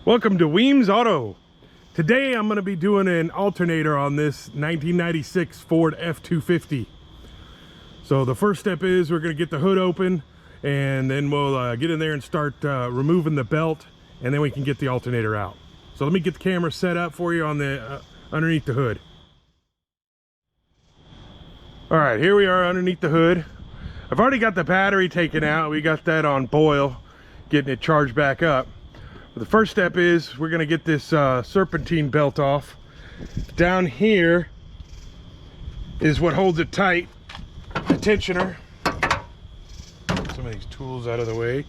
Welcome to Weems Auto. Today I'm going to be doing an alternator on this 1996 Ford F250. So the first step is we're going to get the hood open, and then we'll get in there and start removing the belt, and then we can get the alternator out. So let me get the camera set up for you on the underneath the hood. All right, here we are underneath the hood. I've already got the battery taken out. We got that on boil, getting it charged back up. The first step is we're going to get this serpentine belt off. Down here is what holds it tight, the tensioner. Some of these tools out of the way.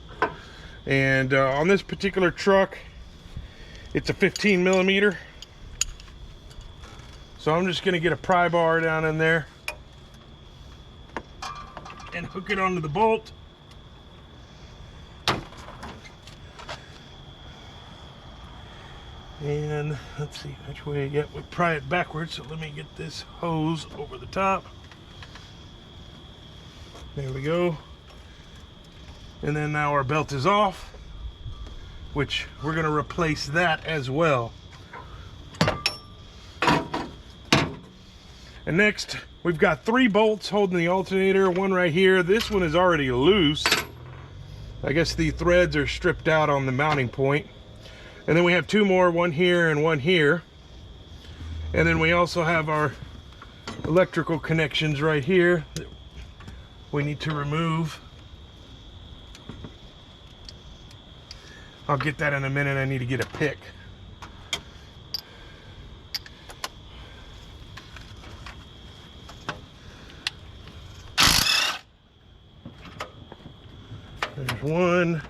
And on this particular truck, it's a 15 millimeter. So I'm just going to get a pry bar down in there and hook it onto the bolt. And let's see which way. Yep, we pry it backwards, so let me get this hose over the top. There we go. And then now our belt is off, which we're going to replace that as well. And next, we've got 3 bolts holding the alternator. One right here. This one is already loose. I guess the threads are stripped out on the mounting point. And then we have 2 more, one here and one here. And then we also have our electrical connections right here that we need to remove. I'll get that in a minute. I need to get a pick. There's 1.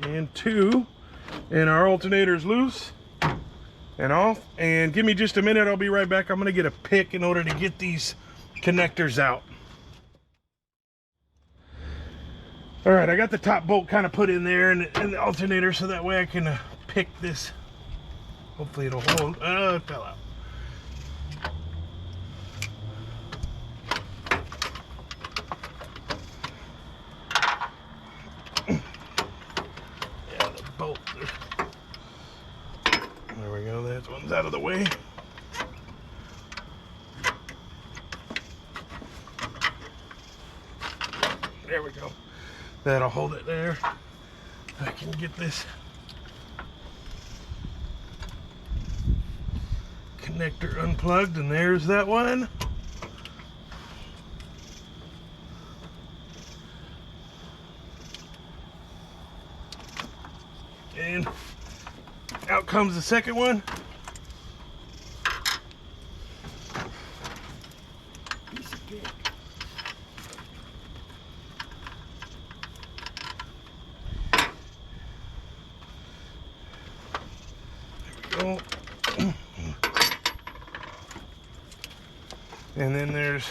And 2, and our alternator's loose and off. And give me just a minute, I'll be right back. I'm gonna get a pick in order to get these connectors out. All right, I got the top bolt kind of put in there and the alternator, so that way I can pick this. Hopefully it'll hold. It fell out. There we go, that one's out of the way. There we go. That'll hold it there. I can get this connector unplugged, and there's that one. And out comes the second one. There we go. And then there's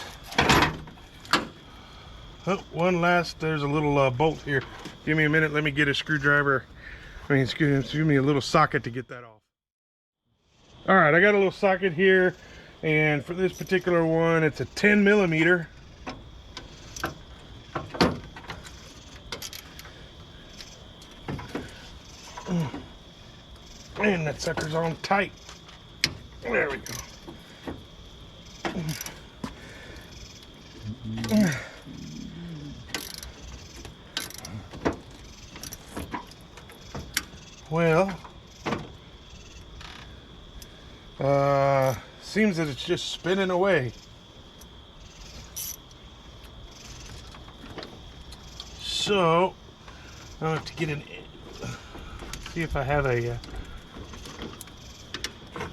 one last. There's a little bolt here. Give me a minute. Let me get a screwdriver. Excuse me, a little socket to get that off. All right, I got a little socket here, and for this particular one, it's a 10 millimeter. And that sucker's on tight. There we go. Well, seems that it's just spinning away. So, I'll have to get in, see if I have a,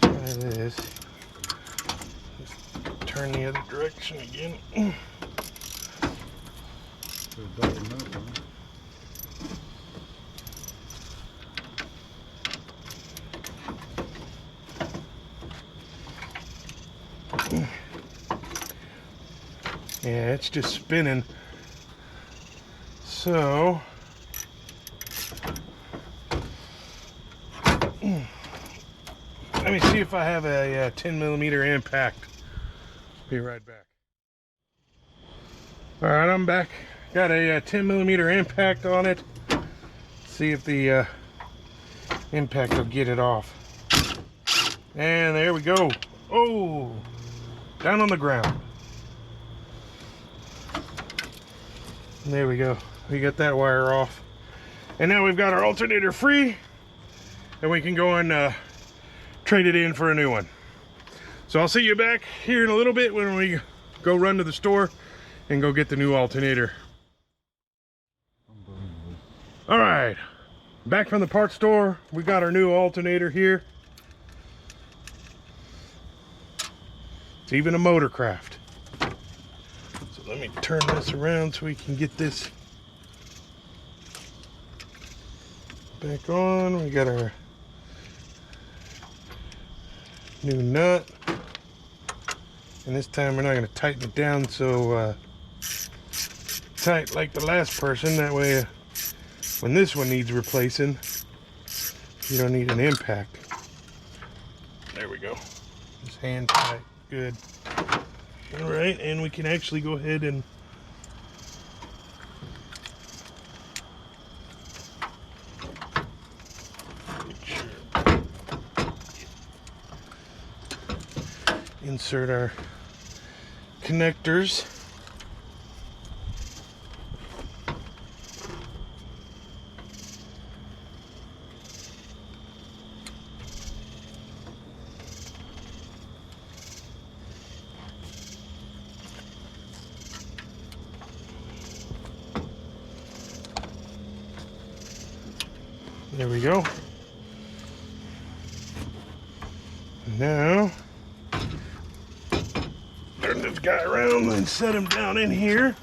try this. Just turn the other direction again. Yeah, it's just spinning. So let me see if I have a 10 millimeter impact. Be right back. All right, I'm back. Got a 10 millimeter impact on it. Let's See if the impact will get it off. And there we go. Oh, down on the ground. And there we go. We got that wire off. And now we've got our alternator free, and we can go and trade it in for a new one. So I'll see you back here in a little bit when we go run to the store and go get the new alternator. All right, back from the parts store. We got our new alternator here. It's even a Motorcraft. So let me turn this around so we can get this back on. We got our new nut. And this time we're not going to tighten it down so tight like the last person. That way when this one needs replacing, you don't need an impact. There we go. Just hand tight. Good. All right, and we can actually go ahead and insert our connectors. There we go. Now, turn this guy around and set him down in here.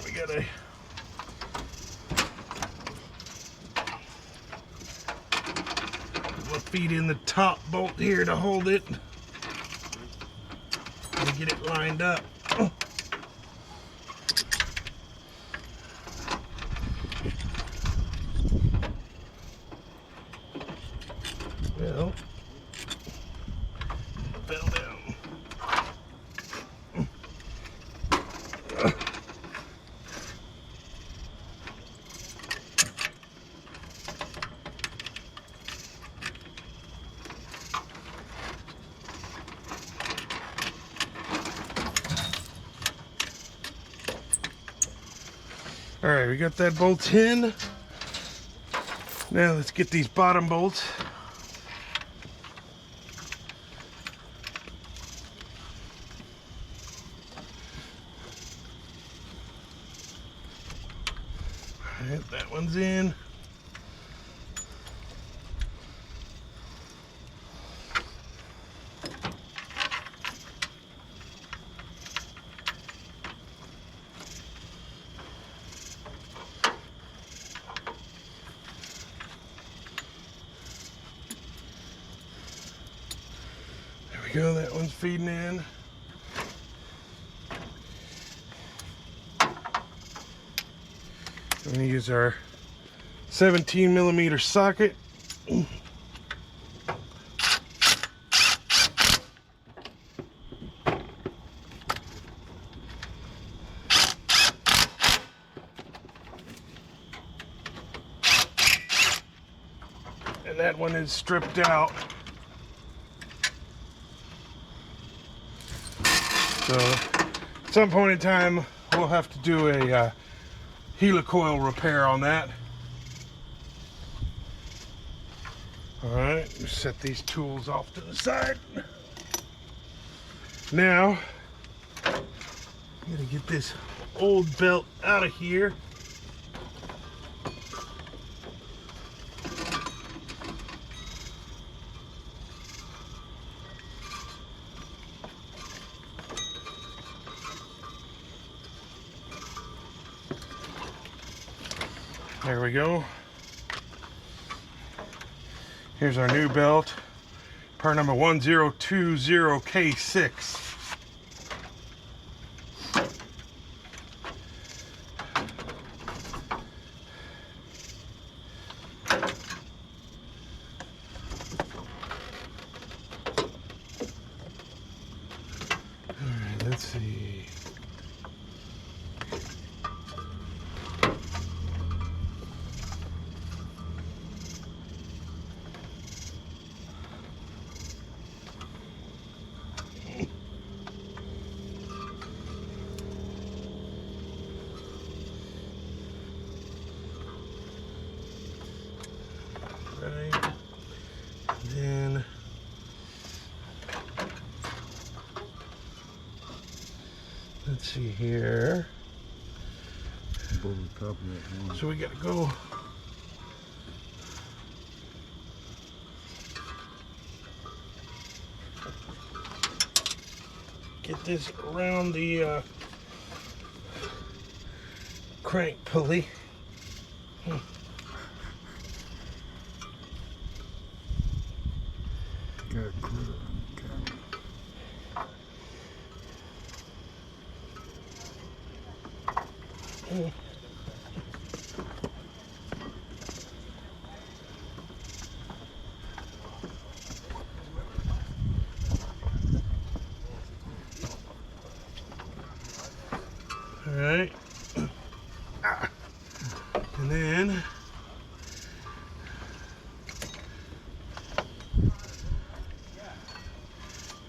We got a feed in the top bolt here to hold it and get it lined up. Well, fell down. All right, we got that bolt in. Now let's get these bottom bolts. All right, that one's in. Go, that one's feeding in. I'm going to use our 17mm socket. And that one is stripped out. So at some point in time, we'll have to do a helicoil repair on that. All right, set these tools off to the side. Now, I'm gonna get this old belt out of here. There we go. Here's our new belt, part number 1020K6. see here. So we gotta go. Get this around the crank pulley. All right, and then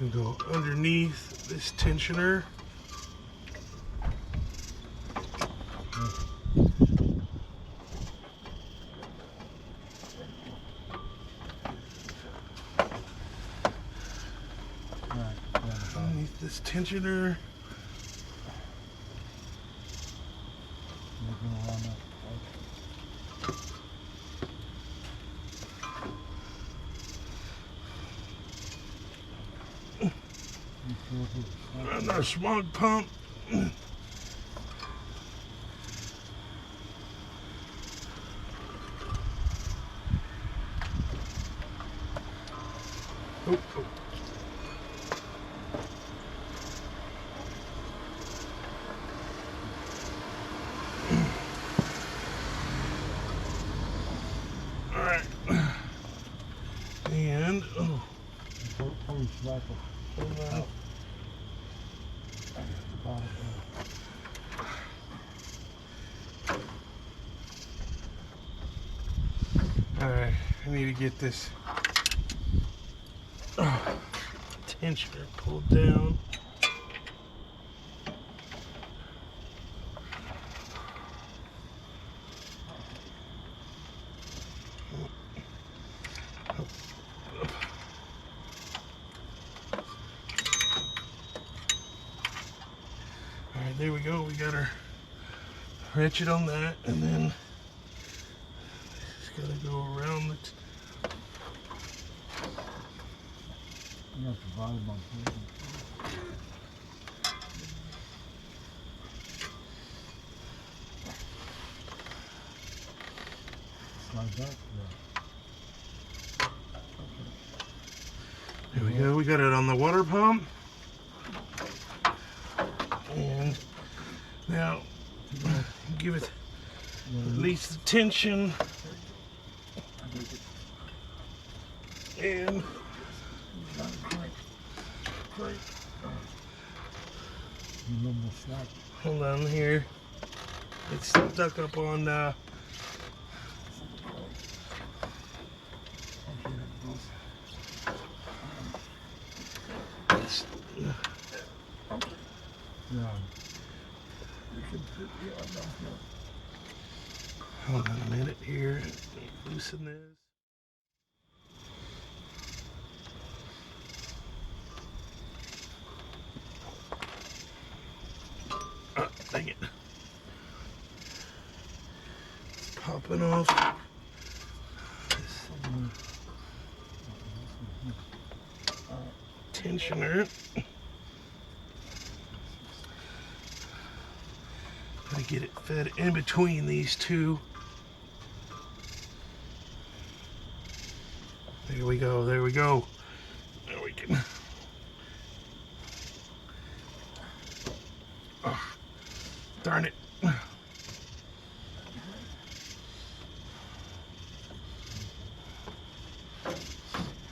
we go underneath this tensioner. Underneath this tensioner. And our smog pump. Oh. All right. And hold on. Alright, I need to get this tensioner pulled down. Alright, there we go. We got our ratchet on that, and then it's gotta go around the You have to buy them on like that, yeah. There we go. We got it on the water pump. And now give it at least the tension. And hold on here. It's stuck up on hold on a minute here. Loosen this. Dang it. It's popping off. This tensioner. Gotta get it fed in between these two. There we go, there we go. Now we can. Oh, darn it.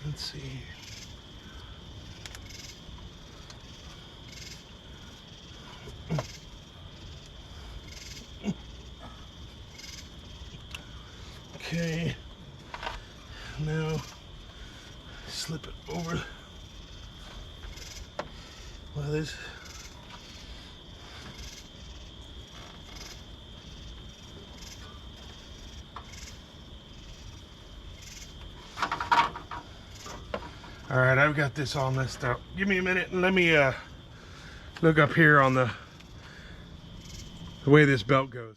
Let's see. Okay, now slip it over. Well, this all right, I've got this all messed up. Give me a minute and let me look up here on the the way this belt goes.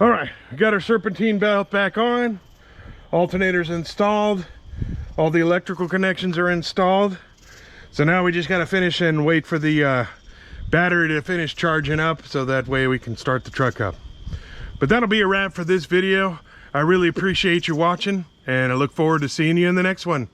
All right, we got our serpentine belt back on. Alternator's installed. All the electrical connections are installed. So now we just got to finish and wait for the battery to finish charging up, so that way we can start the truck up. But that'll be a wrap for this video. I really appreciate you watching, and I look forward to seeing you in the next one.